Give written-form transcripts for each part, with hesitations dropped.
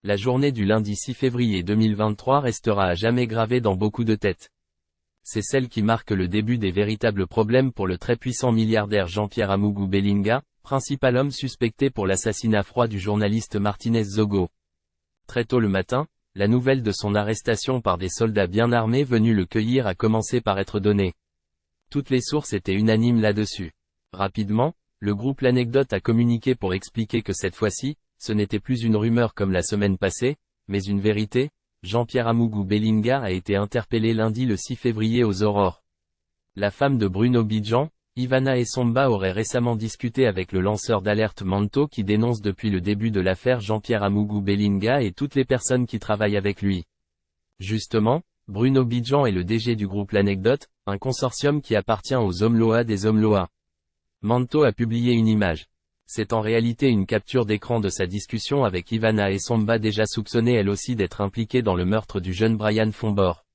La journée du lundi 6 février 2023 restera à jamais gravée dans beaucoup de têtes. C'est celle qui marque le début des véritables problèmes pour le très puissant milliardaire Jean-Pierre Amougou Bellinga, principal homme suspecté pour l'assassinat froid du journaliste Martinez Zogo. Très tôt le matin, la nouvelle de son arrestation par des soldats bien armés venus le cueillir a commencé par être donnée. Toutes les sources étaient unanimes là-dessus. Rapidement, le groupe L'Anecdote a communiqué pour expliquer que cette fois-ci, ce n'était plus une rumeur comme la semaine passée, mais une vérité. Jean-Pierre Amougou Bellinga a été interpellé lundi le 6 février aux aurores. La femme de Bruno Bidjan, Ivana Essomba aurait récemment discuté avec le lanceur d'alerte Manto qui dénonce depuis le début de l'affaire Jean-Pierre Amougou Bellinga et toutes les personnes qui travaillent avec lui. Justement, Bruno Bidjan est le DG du groupe L'Anecdote, un consortium qui appartient aux hommes Loa des hommes Loa. Manto a publié une image. C'est en réalité une capture d'écran de sa discussion avec Ivana Essomba déjà soupçonnée elle aussi d'être impliquée dans le meurtre du jeune Brian Fombor.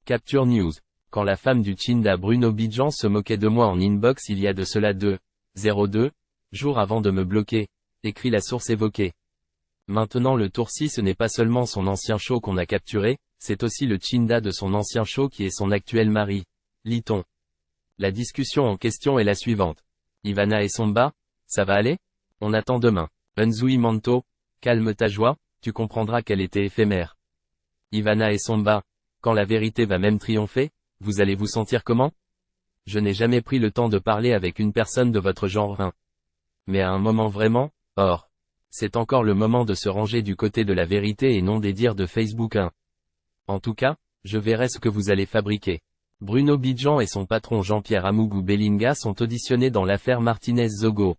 Capture News. Quand la femme du Tchinda Bruno Bidjan se moquait de moi en inbox il y a de cela 2,02 jours avant de me bloquer, écrit la source évoquée. Maintenant le tour-ci ce n'est pas seulement son ancien show qu'on a capturé, c'est aussi le Tchinda de son ancien show qui est son actuel mari, lit-on. La discussion en question est la suivante. Ivana Essomba, ça va aller? On attend demain. Unzui Manto, calme ta joie, tu comprendras qu'elle était éphémère. Ivana Essomba, quand la vérité va même triompher, vous allez vous sentir comment? Je n'ai jamais pris le temps de parler avec une personne de votre genre 1. Mais à un moment vraiment, or. C'est encore le moment de se ranger du côté de la vérité et non des dires de Facebook 1. En tout cas, je verrai ce que vous allez fabriquer. Bruno Bidjan et son patron Jean-Pierre Amougou Bellinga sont auditionnés dans l'affaire Martinez Zogo.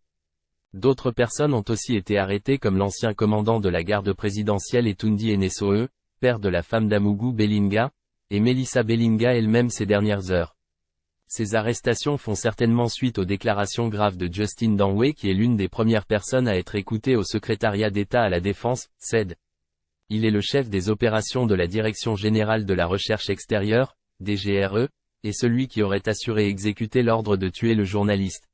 D'autres personnes ont aussi été arrêtées comme l'ancien commandant de la garde présidentielle Etundi Enessoe, père de la femme d'Amougou Bellinga, et Melissa Bellinga elle-même ces dernières heures. Ces arrestations font certainement suite aux déclarations graves de Justin Danway qui est l'une des premières personnes à être écoutée au secrétariat d'État à la Défense, CED. Il est le chef des opérations de la Direction Générale de la Recherche Extérieure, DGRE, et celui qui aurait assuré exécuter l'ordre de tuer le journaliste.